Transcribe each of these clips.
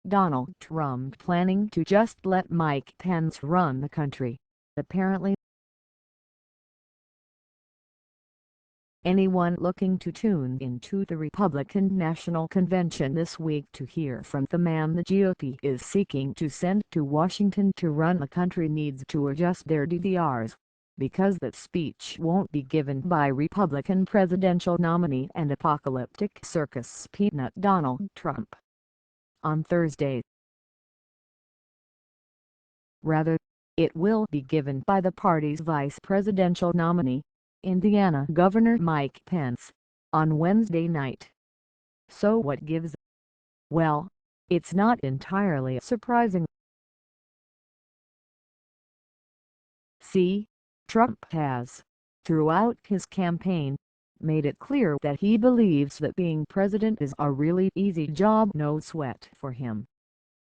Donald Trump planning to just let Mike Pence run the country, apparently. Anyone looking to tune into the Republican National Convention this week to hear from the man the GOP is seeking to send to Washington to run the country needs to adjust their DVRs, because that speech won't be given by Republican presidential nominee and apocalyptic circus peanut Donald Trump on Thursday. Rather, it will be given by the party's vice presidential nominee, Indiana Governor Mike Pence, on Wednesday night. So what gives? Well, it's not entirely surprising. See, Trump has, throughout his campaign, made it clear that he believes that being president is a really easy job, no sweat for him.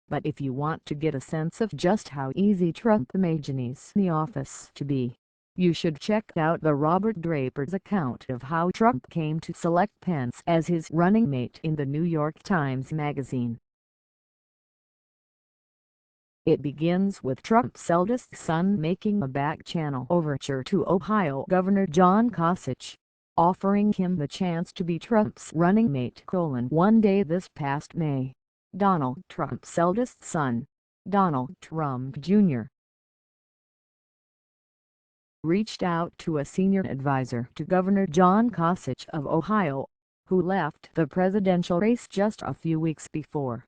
But if you want to get a sense of just how easy Trump imagines the office to be, you should check out the Robert Draper's account of how Trump came to select Pence as his running mate in the New York Times Magazine. It begins with Trump's eldest son making a back-channel overture to Ohio Governor John Kasich, offering him the chance to be Trump's running mate. One day this past May, Donald Trump's eldest son, Donald Trump Jr., reached out to a senior advisor to Governor John Kasich of Ohio, who left the presidential race just a few weeks before.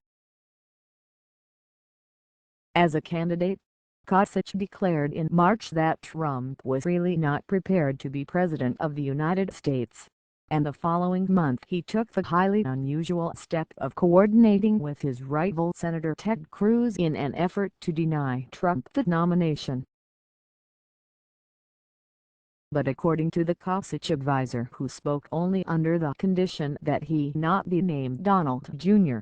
As a candidate, Kasich declared in March that Trump was really not prepared to be President of the United States, and the following month he took the highly unusual step of coordinating with his rival Senator Ted Cruz in an effort to deny Trump the nomination. But according to the Kasich advisor, who spoke only under the condition that he not be named, Donald Jr.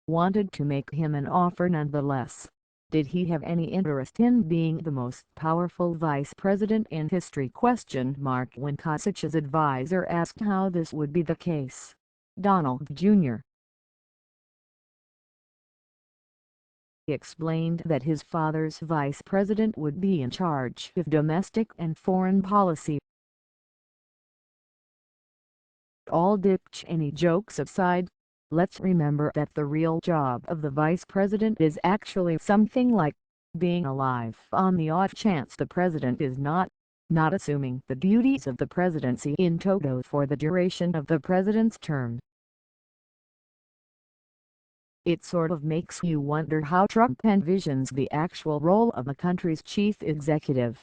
wanted to make him an offer nonetheless. Did he have any interest in being the most powerful vice president in history? When Kasich's advisor asked how this would be the case, Donald Jr. explained that his father's vice president would be in charge of domestic and foreign policy. All Dick Cheney jokes aside, let's remember that the real job of the vice president is actually something like being alive on the off chance the president is not assuming the duties of the presidency in toto for the duration of the president's term. It sort of makes you wonder how Trump envisions the actual role of the country's chief executive.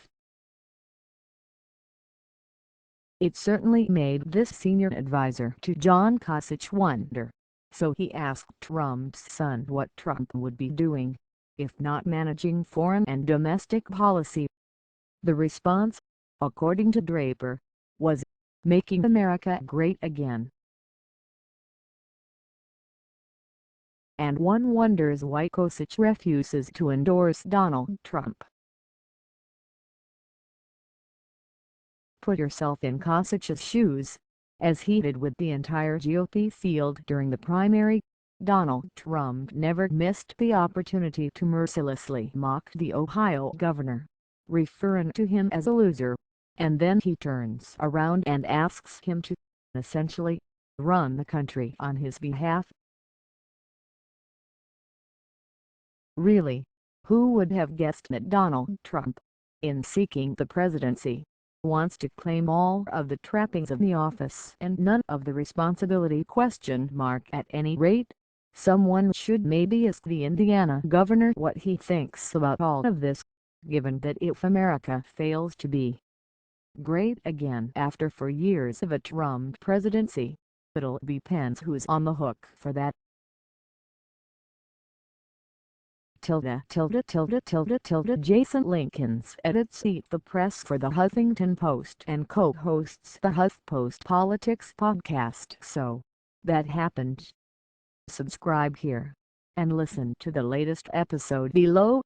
It certainly made this senior advisor to John Kasich wonder. So he asked Trump's son what Trump would be doing, if not managing foreign and domestic policy. The response, according to Draper, was, "Making America great again." And one wonders why Kasich refuses to endorse Donald Trump. Put yourself in Kasich's shoes, as he did with the entire GOP field during the primary. Donald Trump never missed the opportunity to mercilessly mock the Ohio governor, referring to him as a loser, and then he turns around and asks him to, essentially, run the country on his behalf. Really, who would have guessed that Donald Trump, in seeking the presidency, wants to claim all of the trappings of the office and none of the responsibility? At any rate, someone should maybe ask the Indiana governor what he thinks about all of this, given that if America fails to be great again after 4 years of a Trump presidency, it'll be Pence who's on the hook for that. Jason Lincolns edits Eat the Press for the Huffington Post and co-hosts the HuffPost Politics podcast. So, that happened. Subscribe here, and listen to the latest episode below.